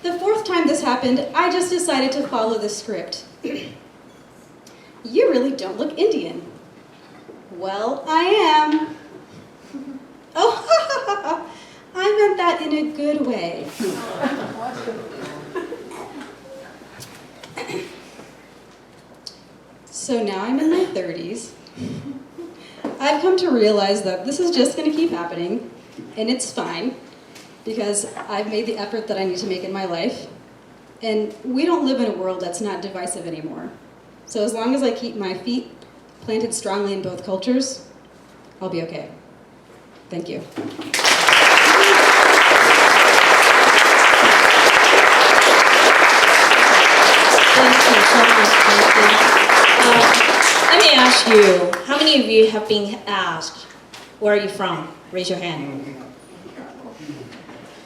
The fourth time this happened, I just decided to follow the script. You really don't look Indian. Well, I am. Oh, I meant that in a good way. So now I'm in my 30s. I've come to realize that this is just going to keep happening, and it's fine, because I've made the effort that I need to make in my life, and we don't live in a world that's not divisive anymore. So as long as I keep my feet planted strongly in both cultures, I'll be okay. Thank you. Thank you so much, Janki. Let me ask you, how many of you have been asked, where are you from? Raise your hand.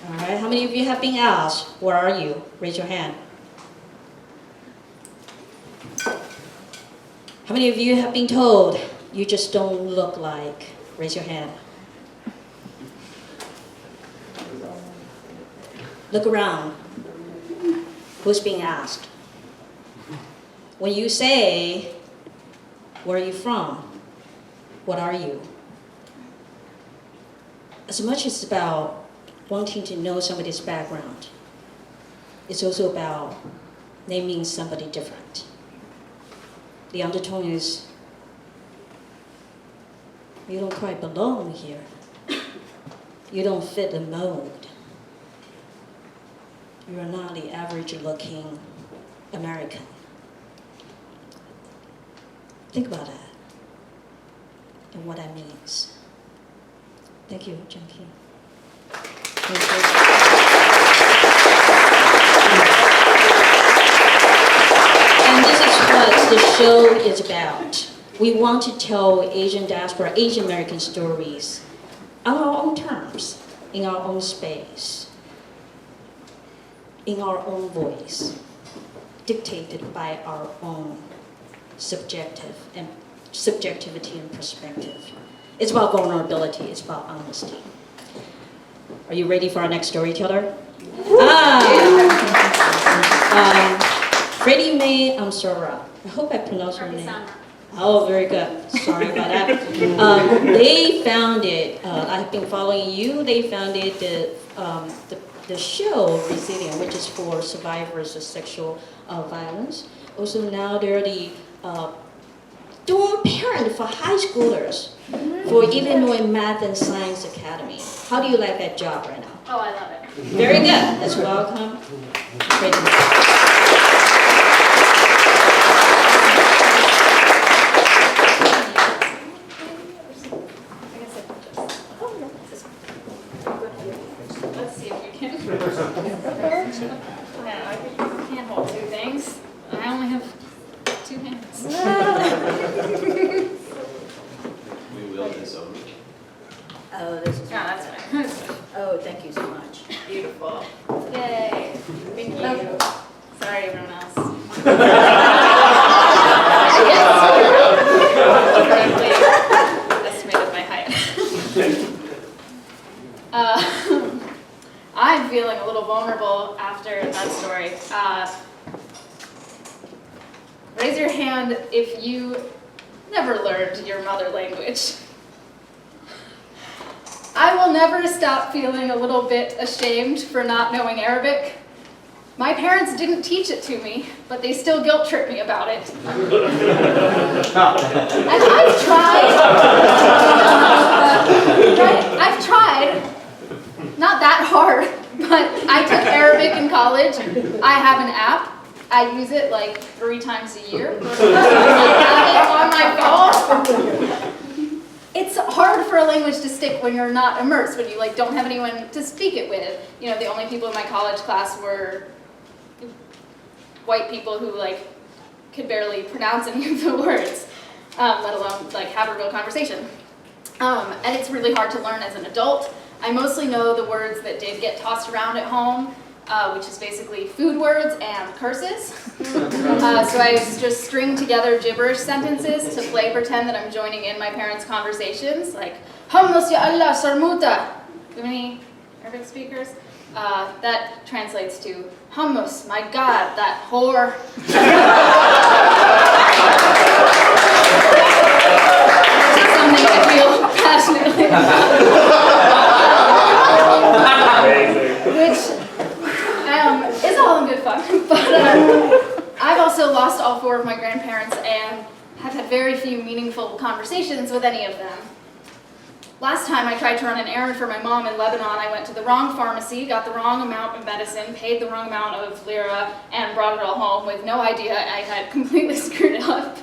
All right, how many of you have been asked, where are you? Raise your hand. How many of you have been told, you just don't look like? Raise your hand. Look around. Who's being asked? When you say, where are you from? What are you? As much as it's about wanting to know somebody's background, it's also about naming somebody different. The undertone is, you don't quite belong here. You don't fit the mold. You are not the average-looking American. Think about that and what that means. Thank you, Janki. Thank you. And this is what the show is about. We want to tell Asian diaspora, Asian American stories on our own terms, in our own space, in our own voice, dictated by our own subjectivity and perspective. It's about vulnerability, it's about honesty. Are you ready for our next storyteller? Freddy-May AbiSamra. I hope I pronounced her name. Oh, very good. Sorry about that. They founded, I've been following you, they founded the show Resilient, which is for survivors of sexual violence. Also now they're the dorm parent for high schoolers for Illinois Math and Science Academy. How do you like that job right now? Oh, I love it. Very good. Let's welcome Freddy-May. Let's see if we can. I can't hold two things. I only have 2 hands. We will this over. Oh, this is. No, that's fine. Oh, thank you so much. Beautiful. Yay. Thank you. Sorry, everyone else. Correctly estimated my height. I'm feeling a little vulnerable after that story. Raise your hand if you never learned your mother language. I will never stop feeling a little bit ashamed for not knowing Arabic. My parents didn't teach it to me, but they still guilt trip me about it. And I've tried, I've tried, not that hard, but I took Arabic in college. I have an app. I use it like 3 times a year. I have it on my phone. It's hard for a language to stick when you're not immersed, when you don't have anyone to speak it with. You know, the only people in my college class were white people who could barely pronounce any of the words, let alone have a real conversation. And it's really hard to learn as an adult. I mostly know the words that did get tossed around at home, which is basically food words and curses. So I just string together gibberish sentences to play pretend that I'm joining in my parents' conversations, like, Hamdas ya Allah sarmuta. Do you have any Arabic speakers? That translates to hummus, my God, that whore. Something I feel passionately about. Which is all in good fun. But I've also lost all 4 of my grandparents and have had very few meaningful conversations with any of them. Last time I tried to run an errand for my mom in Lebanon, I went to the wrong pharmacy, got the wrong amount of medicine, paid the wrong amount of lira, and brought it all home with no idea I had completely screwed it up.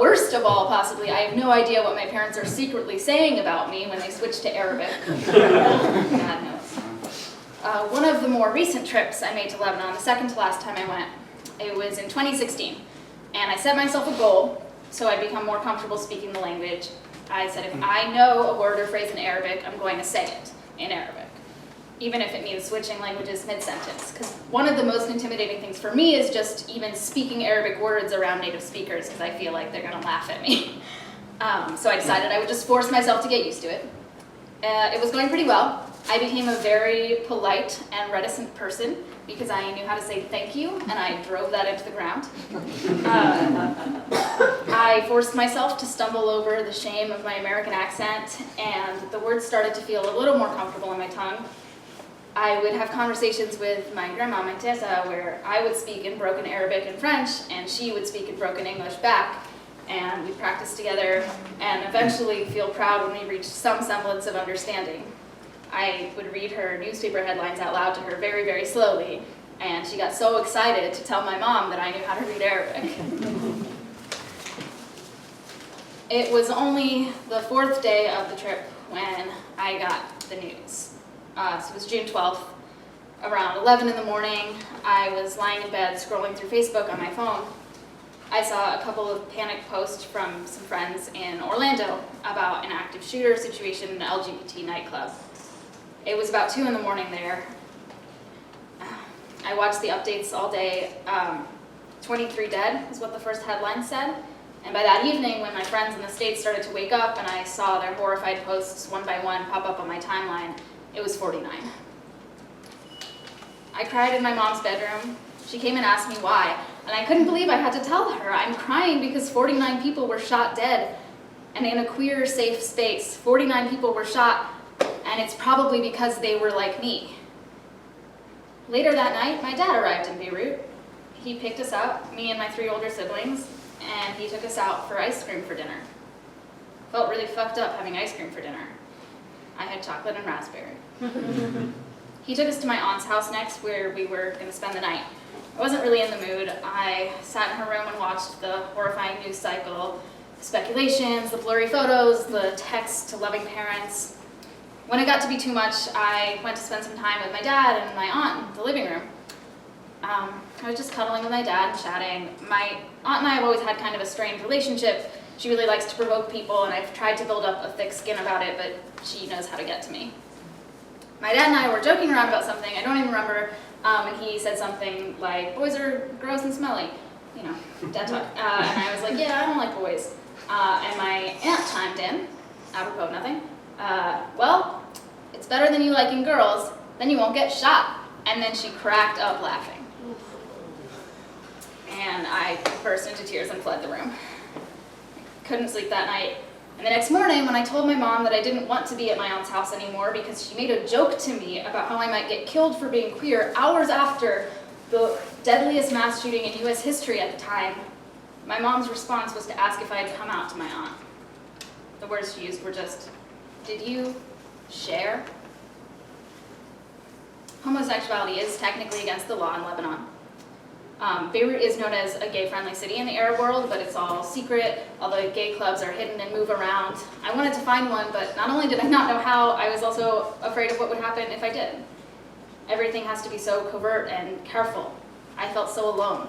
Worst of all, possibly, I have no idea what my parents are secretly saying about me when they switch to Arabic. God knows. One of the more recent trips I made to Lebanon, the second to last time I went, it was in 2016, and I set myself a goal so I'd become more comfortable speaking the language. I said, if I know a word or phrase in Arabic, I'm going to say it in Arabic, even if it means switching languages mid-sentence. Because one of the most intimidating things for me is just even speaking Arabic words around native speakers, because I feel like they're going to laugh at me. So I decided I would just force myself to get used to it. It was going pretty well. I became a very polite and reticent person because I knew how to say thank you, and I drove that into the ground. I forced myself to stumble over the shame of my American accent, and the words started to feel a little more comfortable in my tongue. I would have conversations with my grandma, my teta, where I would speak in broken Arabic and French, and she would speak in broken English back, and we'd practice together, and eventually feel proud when we reached some semblance of understanding. I would read her newspaper headlines out loud to her very, very slowly, and she got so excited to tell my mom that I knew how to read Arabic. It was only the 4th day of the trip when I got the news. So it was June 12th. Around 11 in the morning, I was lying in bed scrolling through Facebook on my phone. I saw a couple of panic posts from some friends in Orlando about an active shooter situation in an LGBT nightclub. It was about 2 in the morning there. I watched the updates all day. 23 dead is what the first headline said. And by that evening, when my friends in the States started to wake up and I saw their horrified posts one by one pop up on my timeline, it was 49. I cried in my mom's bedroom. She came and asked me why, and I couldn't believe I had to tell her. I'm crying because 49 people were shot dead, and in a queer, safe space, 49 people were shot, and it's probably because they were like me. Later that night, my dad arrived in Beirut. He picked us up, me and my 3 older siblings, and he took us out for ice cream for dinner. Felt really fucked up having ice cream for dinner. I had chocolate and raspberry. He took us to my aunt's house next, where we were going to spend the night. I wasn't really in the mood. I sat in her room and watched the horrifying news cycle, the speculations, the blurry photos, the texts to loving parents. When it got to be too much, I went to spend some time with my dad and my aunt in the living room. I was just cuddling with my dad and chatting. My aunt and I have always had kind of a strained relationship. She really likes to provoke people, and I've tried to build up a thick skin about it, but she knows how to get to me. My dad and I were joking around about something, I don't even remember, and he said something like, boys are gross and smelly, you know, dad talk. And I was like, yeah, I don't like boys. And my aunt chimed in, apropos of nothing, well, it's better than you liking girls, then you won't get shot. And then she cracked up laughing. And I burst into tears and fled the room. Couldn't sleep that night. And the next morning, when I told my mom that I didn't want to be at my aunt's house anymore because she made a joke to me about how I might get killed for being queer hours after the deadliest mass shooting in US history at the time, my mom's response was to ask if I had come out to my aunt. The words she used were just, did you share? Homosexuality is technically against the law in Lebanon. Beirut is known as a gay-friendly city in the Arab world, but it's all secret. All the gay clubs are hidden and move around. I wanted to find one, but not only did I not know how, I was also afraid of what would happen if I did. Everything has to be so covert and careful. I felt so alone.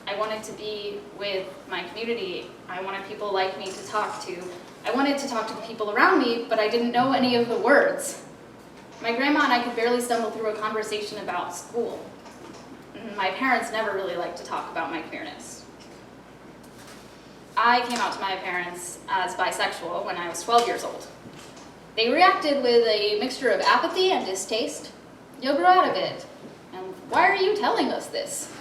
I wanted to be with my community. I wanted people like me to talk to. I wanted to talk to the people around me, but I didn't know any of the words. My grandma and I could barely stumble through a conversation about school. My parents never really liked to talk about my queerness. I came out to my parents as bisexual when I was 12 years old. They reacted with a mixture of apathy and distaste. You'll grow out of it. And why are you telling us this?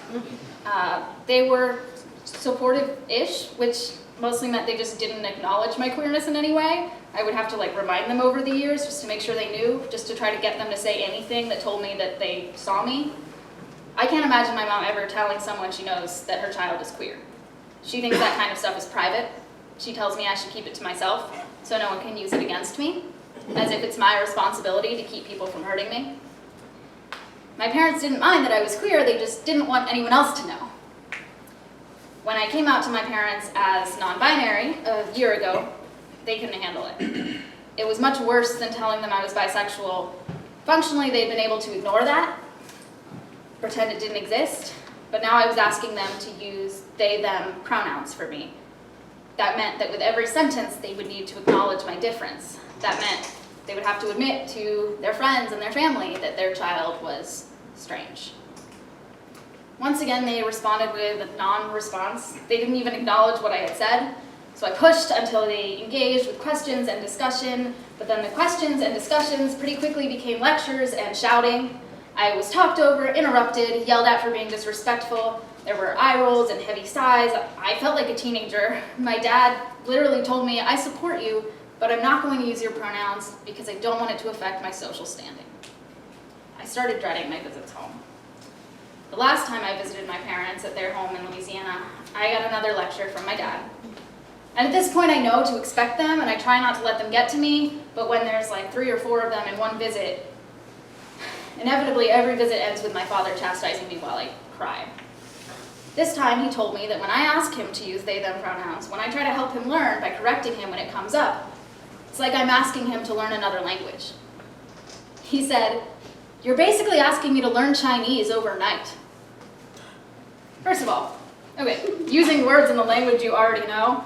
They were supportive-ish, which mostly meant they just didn't acknowledge my queerness in any way. I would have to like remind them over the years just to make sure they knew, just to try to get them to say anything that told me that they saw me. I can't imagine my mom ever telling someone she knows that her child is queer. She thinks that kind of stuff is private. She tells me I should keep it to myself so no one can use it against me, as if it's my responsibility to keep people from hurting me. My parents didn't mind that I was queer, they just didn't want anyone else to know. When I came out to my parents as non-binary a year ago, they couldn't handle it. It was much worse than telling them I was bisexual. Functionally, they'd been able to ignore that, pretend it didn't exist, but now I was asking them to use they, them pronouns for me. That meant that with every sentence, they would need to acknowledge my difference. That meant they would have to admit to their friends and their family that their child was strange. Once again, they responded with a non-response. They didn't even acknowledge what I had said. So I pushed until they engaged with questions and discussion, but then the questions and discussions pretty quickly became lectures and shouting. I was talked over, interrupted, yelled at for being disrespectful. There were eye rolls and heavy sighs. I felt like a teenager. My dad literally told me, I support you, but I'm not going to use your pronouns because I don't want it to affect my social standing. I started dreading my visits home. The last time I visited my parents at their home in Louisiana, I got another lecture from my dad. And at this point I know to expect them and I try not to let them get to me, but when there's like 3 or 4 of them in one visit, inevitably every visit ends with my father chastising me while I cry. This time he told me that when I ask him to use they, them pronouns, when I try to help him learn by correcting him when it comes up, it's like I'm asking him to learn another language. He said, "You're basically asking me to learn Chinese overnight." First of all, okay, using words in the language you already know,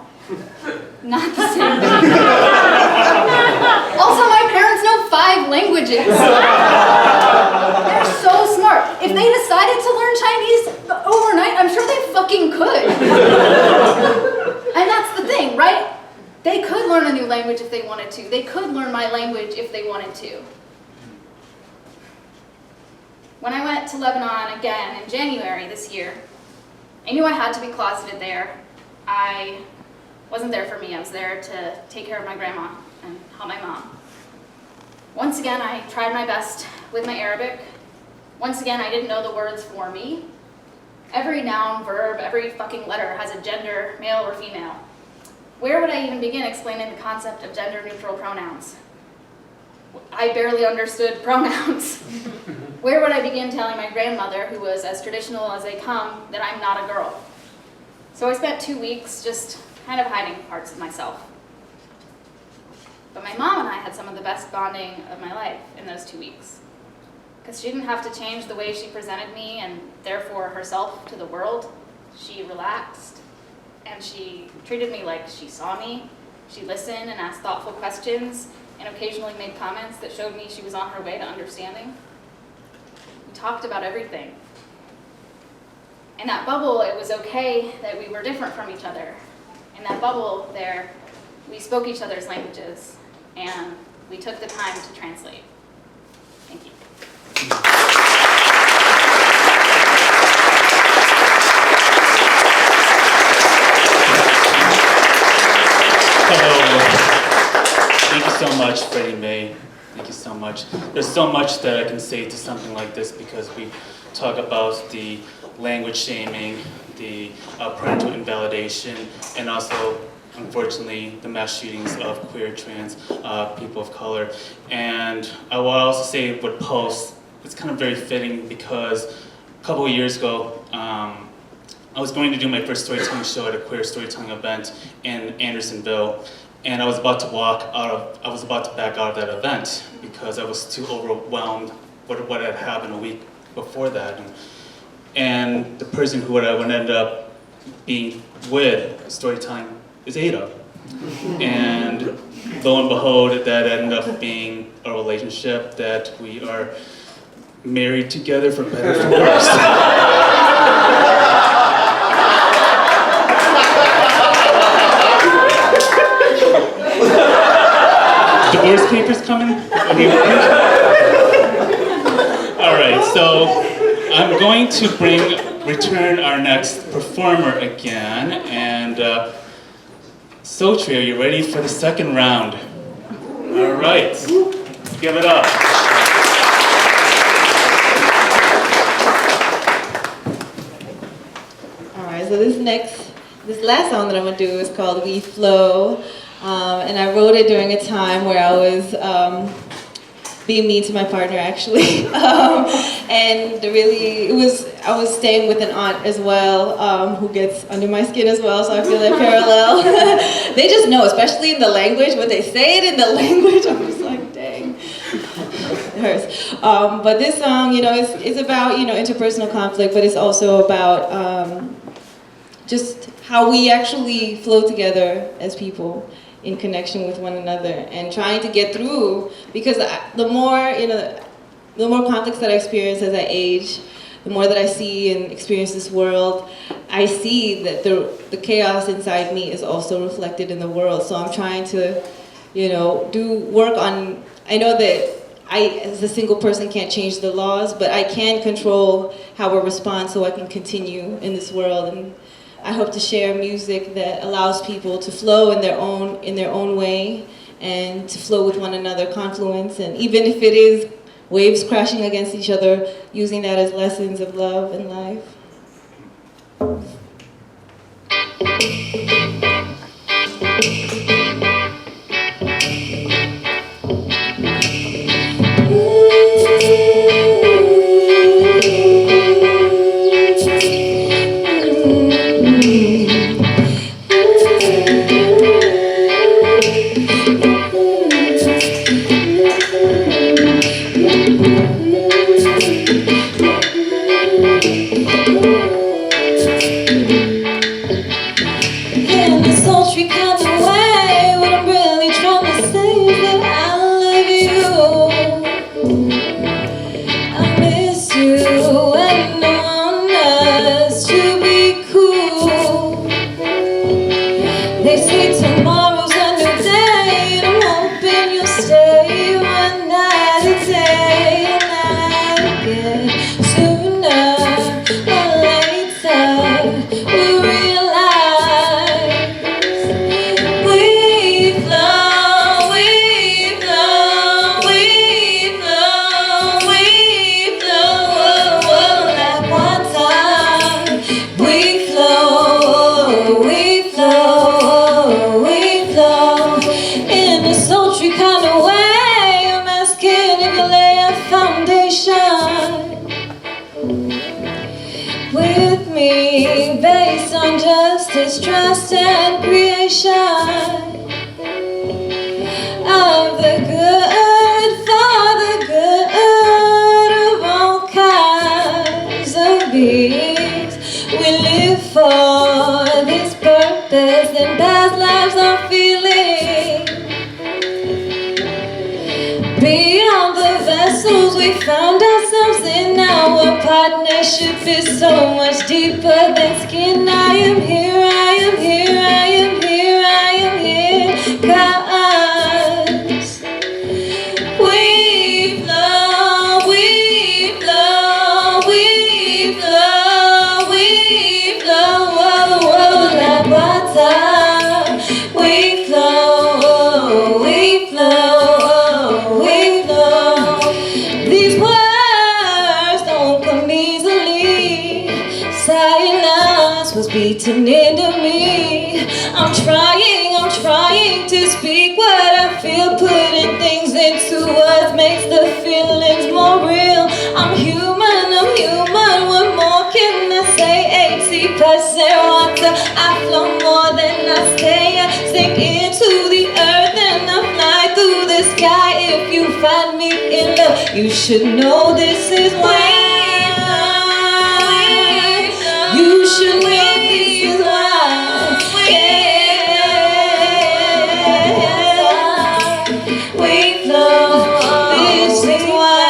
not the same thing. Also, my parents know 5 languages. They're so smart. If they decided to learn Chinese overnight, I'm sure they fucking could. And that's the thing, right? They could learn a new language if they wanted to. They could learn my language if they wanted to. When I went to Lebanon again in January this year, I knew I had to be closeted there. I wasn't there for me. I was there to take care of my grandma and help my mom. Once again, I tried my best with my Arabic. Once again, I didn't know the words for me. Every noun, verb, every fucking letter has a gender, male or female. Where would I even begin explaining the concept of gender-neutral pronouns? I barely understood pronouns. Where would I begin telling my grandmother, who was as traditional as they come, that I'm not a girl? So I spent 2 weeks just kind of hiding parts of myself. But my mom and I had some of the best bonding of my life in those 2 weeks. Because she didn't have to change the way she presented me and therefore herself to the world. She relaxed and she treated me like she saw me. She listened and asked thoughtful questions and occasionally made comments that showed me she was on her way to understanding. We talked about everything. In that bubble, it was okay that we were different from each other. In that bubble there, we spoke each other's languages, and we took the time to translate. Thank you. Hello. Thank you so much, Freddy-May. Thank you so much. There's so much that I can say to something like this because we talk about the language shaming, the parental invalidation, and also, unfortunately, the mass shootings of queer, trans people of color. And I will also say with Pulse, it's kind of very fitting because a couple of years ago, I was going to do my first storytelling show at a queer storytelling event in Andersonville, and I was about to back out of that event because I was too overwhelmed with what had happened a week before that. And the person who I would end up being with storytelling is Ada. And lo and behold, that ended up being a relationship that we are married together for better or for worse. Divorce papers coming? All So I'm going to return our next performer again, and Soultree, are you ready for the second round? All right, give it up. All right, so this last song that I'm gonna do is called We Flow, and I wrote it during a time where I was being mean to my partner, actually, and really, I was staying with an aunt as well, who gets under my skin as well, so I feel that parallel. They just know, especially in the language, when they say it in the language, I'm just like, dang. It hurts. But this song, it's about, interpersonal conflict, but it's also about just how we actually flow together as people in connection with one another and trying to get through, because the more conflicts that I experience as I age, the more that I see and experience this world, I see that the chaos inside me is also reflected in the world. So I'm trying to, do work on, I know that I, as a single person, can't change the laws, but I can control how I respond so I can continue in this world. And I hope to share music that allows people to flow in their own way and to flow with one another, confluence, and even if it is waves crashing against each other, using that as lessons of love and life. In a sultry kind of way, what I'm really trying to say is that I love you. I miss you, and I want us to be cool. They say tomorrow's a new day, and I'm hoping you'll stay one night a day, and I get sooner or later we'll realize we flow, we flow, we flow, we flow, like water. We flow, we flow, we flow in a sultry kind of way. I'm asking if you lay a foundation with me, based on justice, trust, and creation of the good, for the good of all kinds of beings. We live for this purpose, and past lives are feeling. Beyond the vessels we found ourselves in, our partnership is so much deeper than skin. I am here, I am here, I am here, I am here, 'cause we flow, we flow, we flow, we flow, like water. We flow, we flow, we flow. These words don't come easily. Silence was beaten into me. I'm trying to speak what I feel, putting things into words makes the feelings more real. I'm human, what more can I say? 80% water, I flow more than I stay. I sink into the earth and I fly through the sky. If you find me in love, you should know this is why. You should know this is why. We flow, this is why.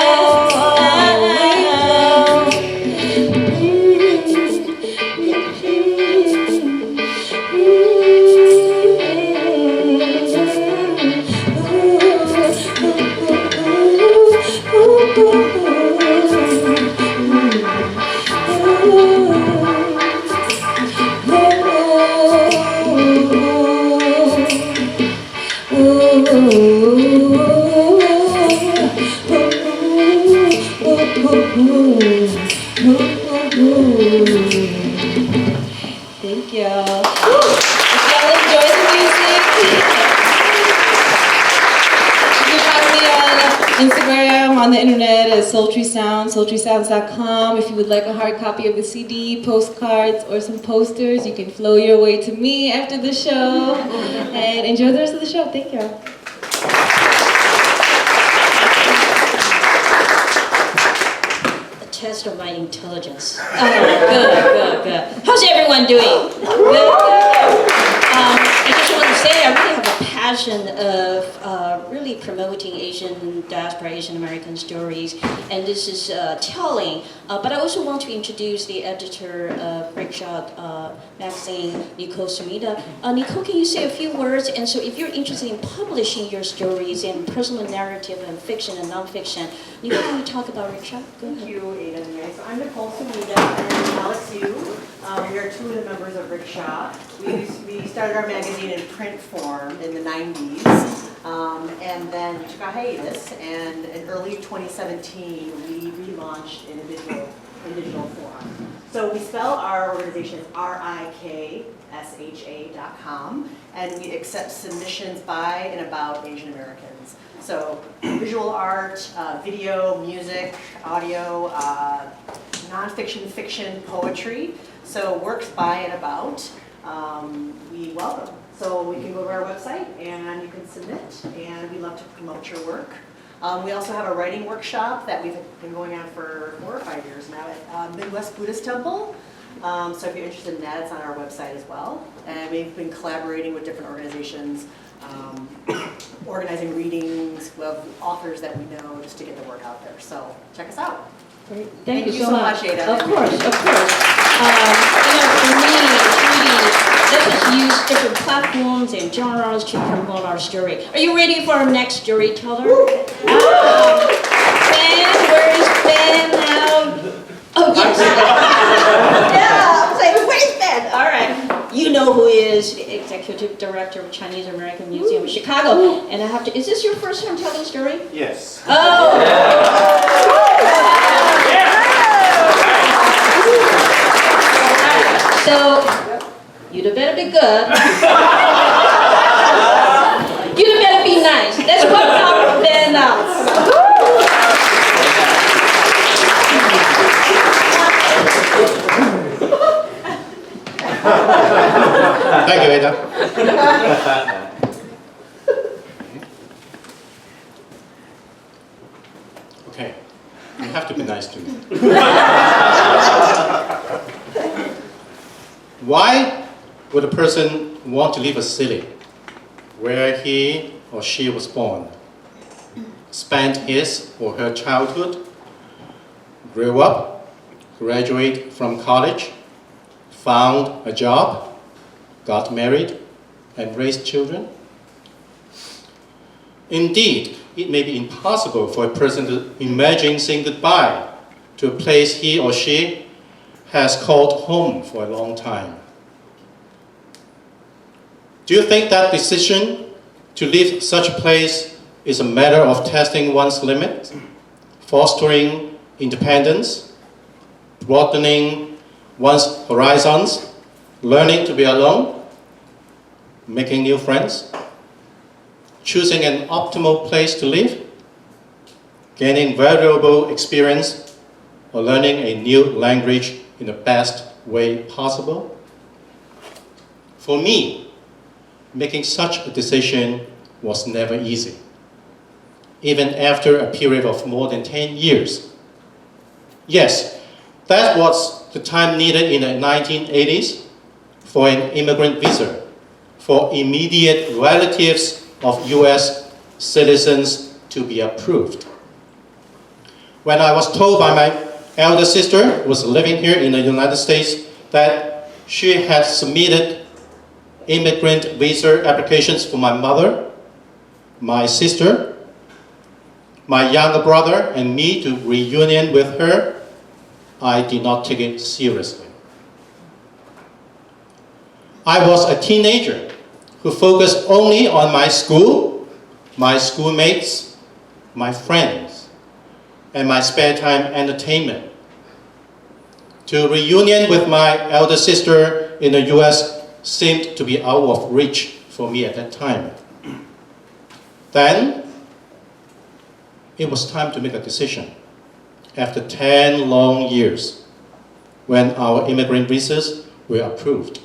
Thank y'all. If y'all enjoy the music, you can find me on Instagram, on the internet as Soultree Sound, soultreesounds.com. If you would like a hard copy of the CD, postcards, or some posters, you can flow your way to me after the show. And enjoy the rest of the show. Thank y'all. Test of my intelligence. Good. How's everyone doing? Good. I just want to say I really have a passion of really promoting Asian diaspora, Asian American stories, and this is telling. But I also want to introduce the editor of Rickshaw magazine, Nicole Sumida. Nicole, can you say a few words? And so if you're interested in publishing your stories in personal narrative and fiction and nonfiction, Nicole, can you talk about Rickshaw? Go ahead. Thank you, Ada. So I'm Nicole Sumida and Alex Yu. We are two of the members of Rickshaw. We started our magazine in print form in the 90s, and then took a hiatus, and in early 2017 we relaunched in digital form. So we spell our organization RIKSHA.com, and we accept submissions by and about Asian Americans. So visual art, video, music, audio, nonfiction, fiction, poetry. So works by and about, we welcome. So we can go to our website and you can submit, and we love to promote your work. We also have a writing workshop that we've been going on for 4 or 5 years now at Midwest Buddhist Temple. So if you're interested in that, it's on our website as well. And we've been collaborating with different organizations, organizing readings with authors that we know, just to get the word out there. So check us out. Great. Thank you so much, Ada. Of course. For me, let's just use different platforms and genres to promote our story. Are you ready for our next storyteller? Ben, where is Ben now? Oh, yes. Yeah, I'm saying, where's Ben? All right. You know who is the executive director of Chinese American Museum of Chicago. And I have to, is this your first time telling a story? Yes. Oh! So, you'd better be good. You'd better be nice. Let's welcome Ben now. Thank you, Ada. Okay, you have to be nice to me. Why would a person want to leave a city where he or she was born, spent his or her childhood, grew up, graduated from college, found a job, got married, and raised children? Indeed, it may be impossible for a person to imagine saying goodbye to a place he or she has called home for a long time. Do you think that decision to leave such a place is a matter of testing one's limits, fostering independence, broadening one's horizons, learning to be alone, making new friends, choosing an optimal place to live, gaining valuable experience, or learning a new language in the best way possible? For me, making such a decision was never easy, even after a period of more than 10 years. Yes, that was the time needed in the 1980s for an immigrant visa for immediate relatives of US citizens to be approved. When I was told by my elder sister, who was living here in the United States, that she had submitted immigrant visa applications for my mother, my sister, my younger brother, and me to reunion with her, I did not take it seriously. I was a teenager who focused only on my school, my schoolmates, my friends, and my spare time entertainment. to reunion with my elder sister in the US seemed to be out of reach for me at that time. Then, it was time to make a decision. After 10 long years, when our immigrant visas were approved.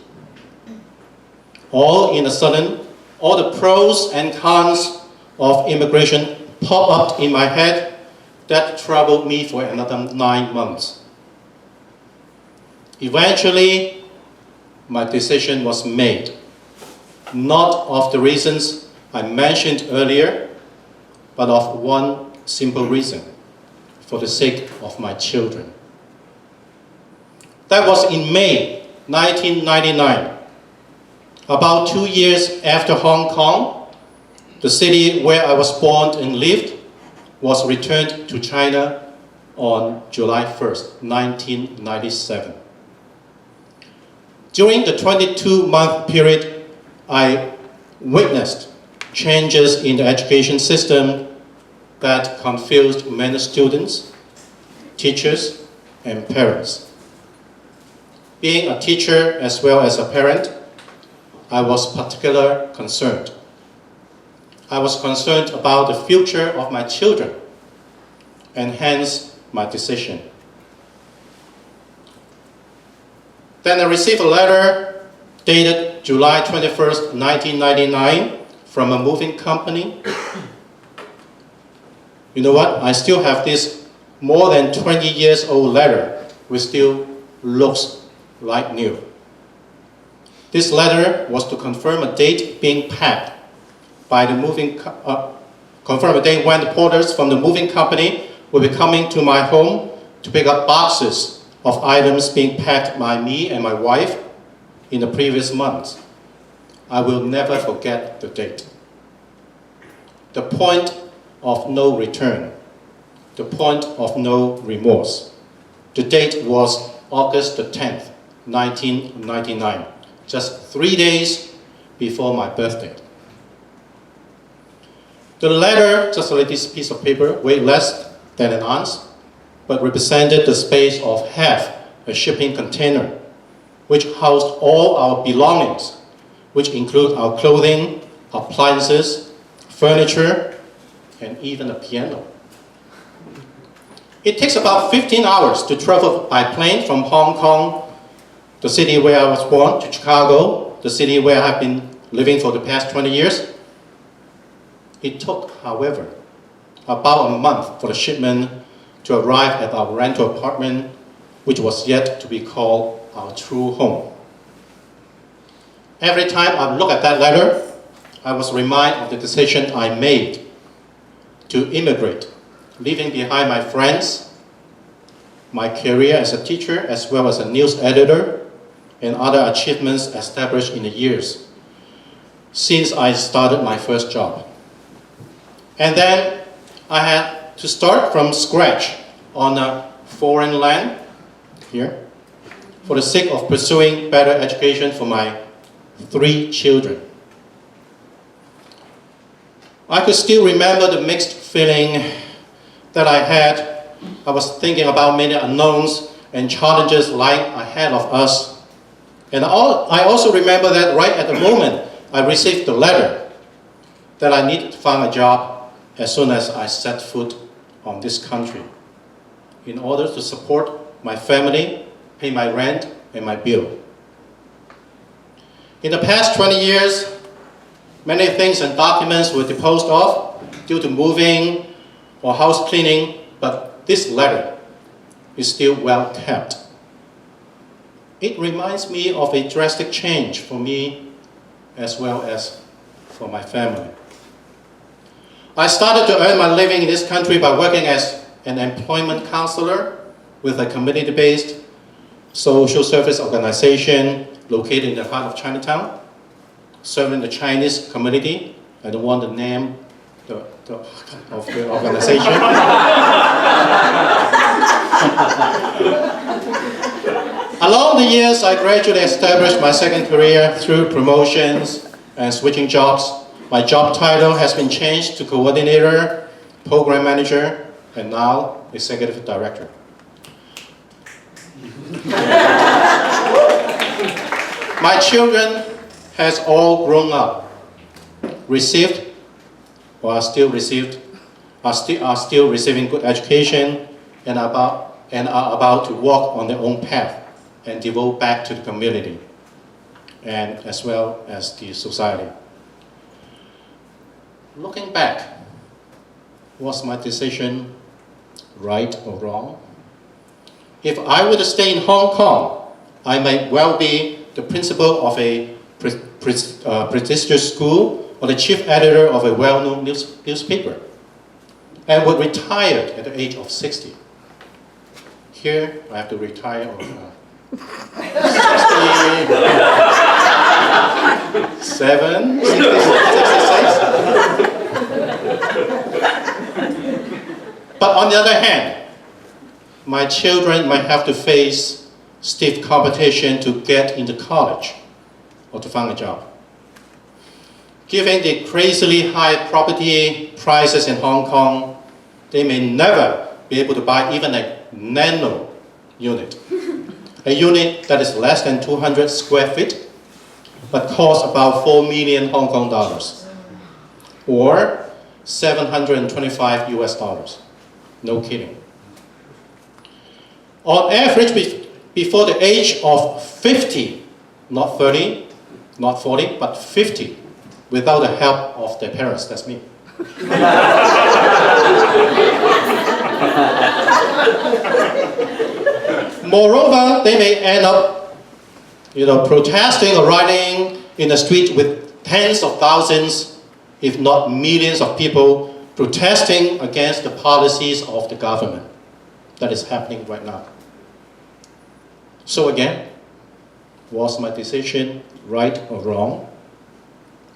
All in a sudden, all the pros and cons of immigration popped up in my head that troubled me for another 9 months. Eventually, my decision was made, not of the reasons I mentioned earlier, but of one simple reason, for the sake of my children. That was in May 1999, about 2 years after Hong Kong, the city where I was born and lived, was returned to China on July 1st, 1997. During the 22-month period, I witnessed changes in the education system that confused many students, teachers, and parents. Being a teacher as well as a parent, I was particularly concerned. I was concerned about the future of my children, and hence my decision. Then I received a letter dated July 21st, 1999 from a moving company. You know what? I still have this more than 20 years old letter, which still looks like new. This letter was to confirm a date being packed by the confirm a date when the porters from the moving company will be coming to my home to pick up boxes of items being packed by me and my wife in the previous months. I will never forget the date. The point of no return. The point of no remorse. The date was August the 10th, 1999, just 3 days before my birthday. The letter, just like this piece of paper, weighed less than an ounce, but represented the space of half a shipping container, which housed all our belongings, which include our clothing, appliances, furniture, and even a piano. It takes about 15 hours to travel by plane from Hong Kong, the city where I was born, to Chicago, the city where I have been living for the past 20 years. It took, however, about a month for the shipment to arrive at our rental apartment, which was yet to be called our true home. Every time I look at that letter, I was reminded of the decision I made to immigrate, leaving behind my friends, my career as a teacher, as well as a news editor, and other achievements established in the years since I started my first job. And then I had to start from scratch on a foreign land here for the sake of pursuing better education for my 3 children. I could still remember the mixed feeling that I had. I was thinking about many unknowns and challenges lying ahead of us. And I also remember that right at the moment I received the letter that I needed to find a job as soon as I set foot on this country in order to support my family, pay my rent, and my bill. In the past 20 years, many things and documents were disposed of due to moving or house cleaning, but this letter is still well kept. It reminds me of a drastic change for me as well as for my family. I started to earn my living in this country by working as an employment counselor with a community-based social service organization located in the heart of Chinatown, serving the Chinese community. I don't want to name of the organization. Along the years, I gradually established my second career through promotions and switching jobs. My job title has been changed to coordinator, program manager, and now executive director. My children has all grown up, received or are still receiving good education and are about to walk on their own path and devote back to the community and as well as the society. Looking back, was my decision right or wrong? If I were to stay in Hong Kong, I might well be the principal of a prestigious school or the chief editor of a well-known newspaper and would retire at the age of 60. Here, I have to retire of 67, 66. But on the other hand, my children might have to face stiff competition to get into college or to find a job. Given the crazily high property prices in Hong Kong, they may never be able to buy even a nano unit. A unit that is less than 200 square feet, but costs about 4 million Hong Kong dollars, or 725 US dollars. No kidding. On average, before the age of 50, not 30, not 40, but 50, without the help of their parents, that's me. Moreover, they may end up, protesting or riding in the street with tens of thousands, if not millions of people protesting against the policies of the government that is happening right now. So again, was my decision right or wrong?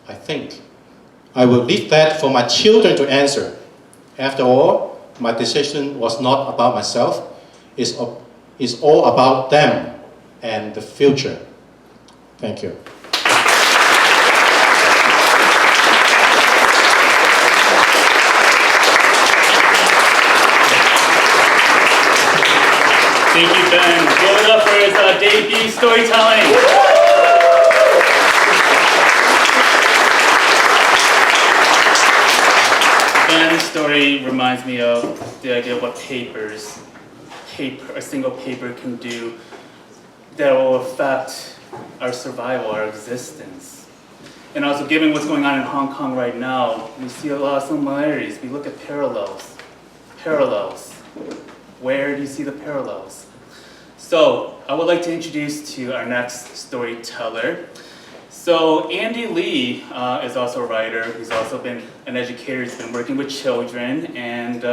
I think I will leave that for my children to answer. After all, my decision was not about myself. It's all about them and the future. Thank you. Thank you, Ben. Give it up for his debut storytelling. Ben's story reminds me of the idea of what a single paper can do that will affect our survival, our existence. And also, given what's going on in Hong Kong right now, we see a lot of similarities. We look at parallels. Where do you see the parallels? So, I would like to introduce to you our next storyteller. So, Andy Lee is also a writer. He's also been an educator. He's been working with children, and